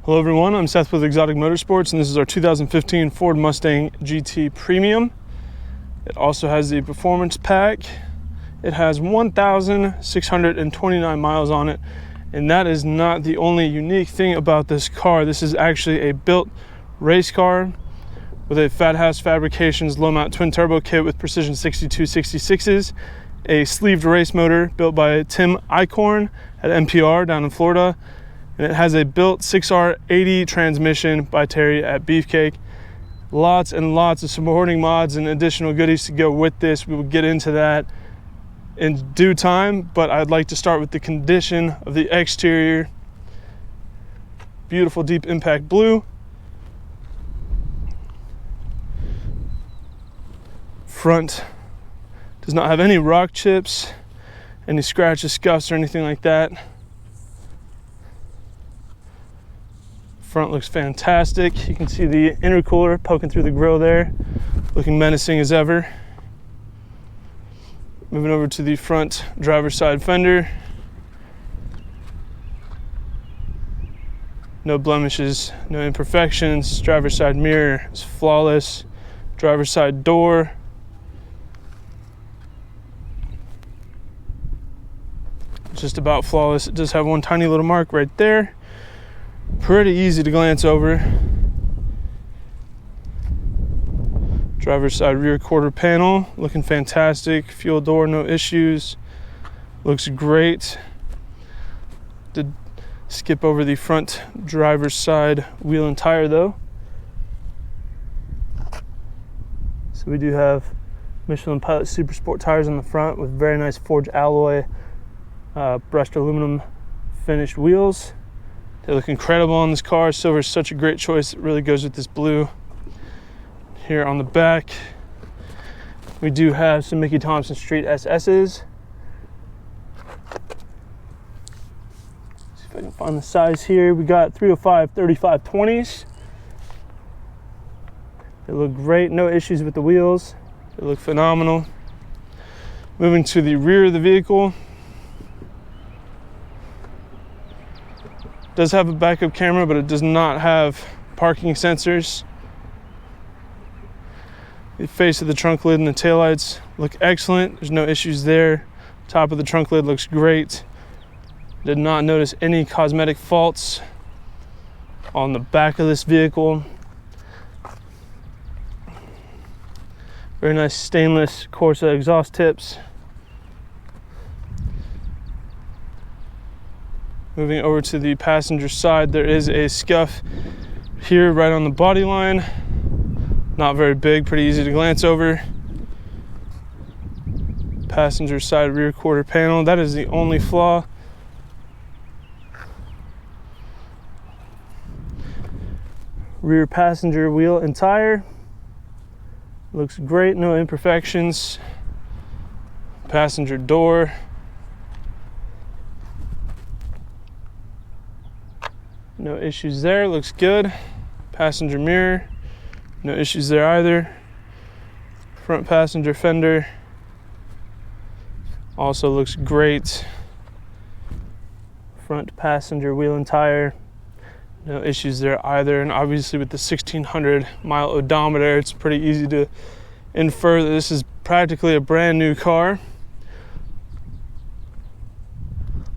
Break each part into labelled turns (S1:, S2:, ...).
S1: Hello everyone, I'm Seth with Exotic Motorsports, and this is our 2015 Ford Mustang GT Premium. It also has the Performance Pack. It has 1,629 miles on it, and that is not the only unique thing about this car. This is actually a built race car with a Fat House Fabrications low mount twin turbo kit with Precision 6266s, a sleeved race motor built by Tim Eichhorn at MPR down in Florida, and it has a built 6R80 transmission by Terry at Beefcake. Lots and lots of supporting mods and additional goodies to go with this. We will get into that in due time, but I'd like to start with the condition of the exterior. Beautiful deep impact blue. Front does not have any rock chips, any scratches, scuffs, or anything like that. Front looks fantastic. You can see the intercooler poking through the grille there, looking menacing as ever. Moving over to the front driver's side fender. No blemishes, no imperfections. Driver's side mirror is flawless. Driver's side door. Just about flawless. It does have one tiny little mark right there. Pretty easy to glance over. Driver's side rear quarter panel looking fantastic. Fuel door, no issues. Looks great. Did skip over the front driver's side wheel and tire though. So we do have Michelin Pilot Super Sport tires on the front with very nice forged alloy, brushed aluminum finished wheels. They look incredible on this car. Silver is such a great choice. It really goes with this blue. Here on the back, we do have some Mickey Thompson Street SS's. See if I can find the size here. We got 305 3520s. They look great. No issues with the wheels. They look phenomenal. Moving to the rear of the vehicle. Does have a backup camera, but it does not have parking sensors. The face of the trunk lid and the taillights look excellent. There's no issues there. Top of the trunk lid looks great. Did not notice any cosmetic faults on the back of this vehicle. Very nice stainless Corsa exhaust tips. Moving over to the passenger side, there is a scuff here right on the body line. Not very big, pretty easy to glance over. Passenger side rear quarter panel, that is the only flaw. Rear passenger wheel and tire. Looks great, no imperfections. Passenger door. No issues there, looks good. Passenger mirror, no issues there either. Front passenger fender also looks great. Front passenger wheel and tire, no issues there either. And obviously with the 1,600 mile odometer, it's pretty easy to infer that this is practically a brand new car.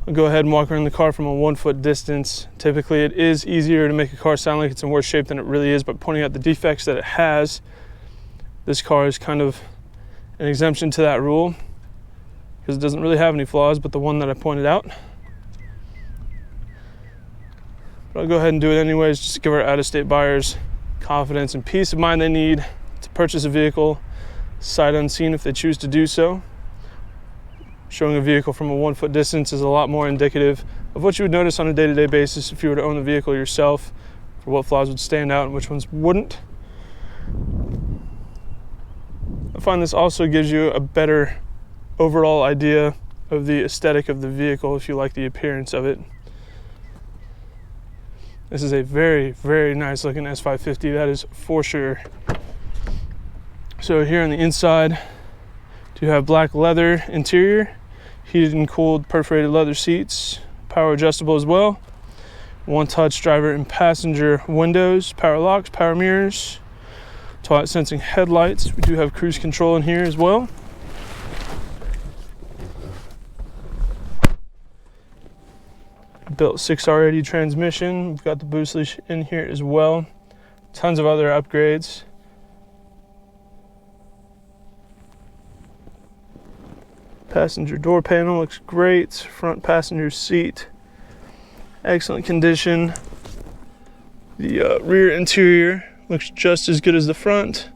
S1: I'll go ahead and walk around the car from a 1 foot distance. Typically it is easier to make a car sound like it's in worse shape than it really is, but pointing out the defects that it has, this car is kind of an exemption to that rule because it doesn't really have any flaws but the one that I pointed out. But I'll go ahead and do it anyways, just to give our out-of-state buyers confidence and peace of mind they need to purchase a vehicle sight unseen if they choose to do so. Showing a vehicle from a 1 foot distance is a lot more indicative of what you would notice on a day-to-day basis if you were to own the vehicle yourself, for what flaws would stand out and which ones wouldn't. I find this also gives you a better overall idea of the aesthetic of the vehicle if you like the appearance of it. This is a very, very nice looking S550, that is for sure. So here on the inside, do have black leather interior, heated and cooled perforated leather seats, power adjustable as well. one-touch driver and passenger windows, power locks, power mirrors, twilight sensing headlights. We do have cruise control in here as well. Built 6R80 transmission. We've got the boost leash in here as well. Tons of other upgrades. Passenger door panel looks great. Front passenger seat, excellent condition. The rear interior looks just as good as the front.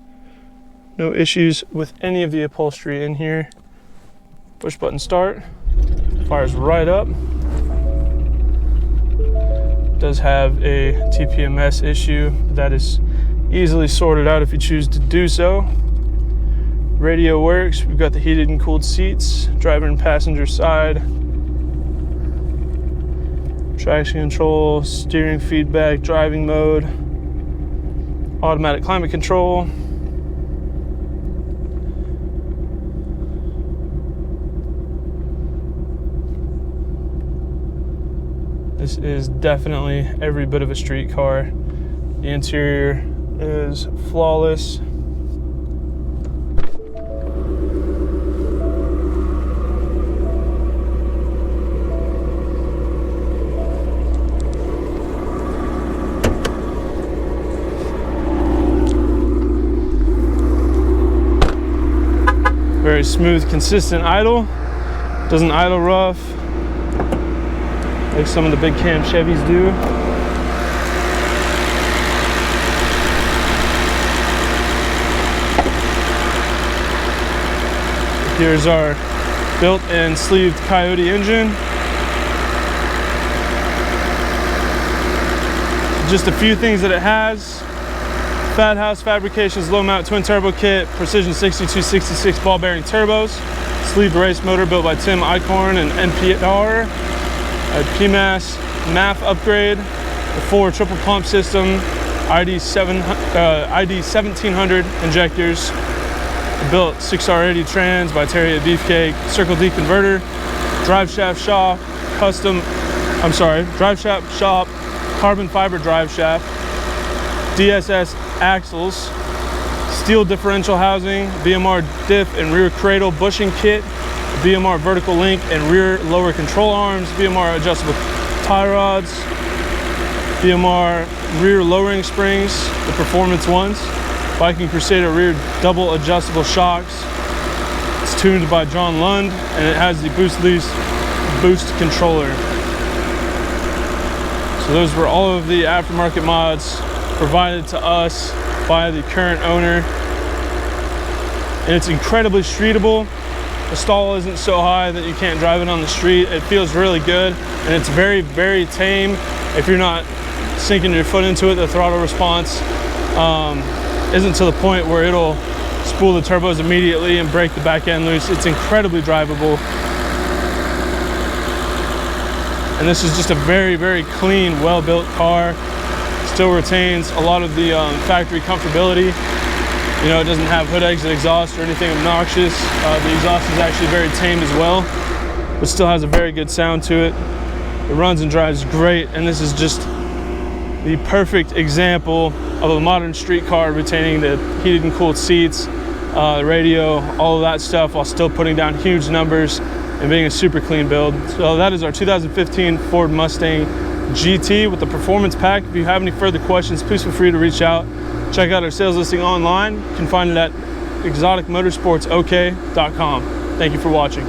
S1: No issues with any of the upholstery in here. Push button start, fires right up. Does have a TPMS issue that is easily sorted out if you choose to do so. Radio works. We've got the heated and cooled seats, driver and passenger side, traction control, steering feedback, driving mode, automatic climate control. This is definitely every bit of a street car. The interior is flawless. Very smooth, consistent idle. Doesn't idle rough like some of the big cam Chevys do. Here's our built and sleeved Coyote engine. Just a few things that it has: Fat House Fabrications low mount twin turbo kit, precision 6266 ball bearing turbos, sleeved race motor built by Tim Eichhorn and NPR, a PMAS MAF upgrade, the 4 triple pump system, ID 1700 injectors, built 6R80 trans by Terry at Beefcake, Circle D converter, drive shaft shop, drive shaft shop, carbon fiber drive shaft, DSS axles, steel differential housing, BMR diff and rear cradle bushing kit, BMR vertical link and rear lower control arms, BMR adjustable tie rods, BMR rear lowering springs, the performance ones, Viking Crusader rear double adjustable shocks. It's tuned by John Lund and it has the boost leash boost controller. So those were all of the aftermarket mods provided to us by the current owner, and it's incredibly streetable. The stall isn't so high that you can't drive it on the street. It feels really good, and it's very, very tame. If you're not sinking your foot into it, the throttle response isn't to the point where it'll spool the turbos immediately and break the back end loose. It's incredibly drivable. And this is just a very, very clean, well-built car. Still retains a lot of the factory comfortability. You know, it doesn't have hood exit exhaust or anything obnoxious. The exhaust is actually very tame as well, but still has a very good sound to it. It runs and drives great, and this is just the perfect example of a modern street car retaining the heated and cooled seats, the radio, all of that stuff, while still putting down huge numbers and being a super clean build. So that is our 2015 Ford Mustang GT with the performance pack. If you have any further questions, please feel free to reach out. Check out our sales listing online. You can find it at exoticmotorsportsok.com. Thank you for watching.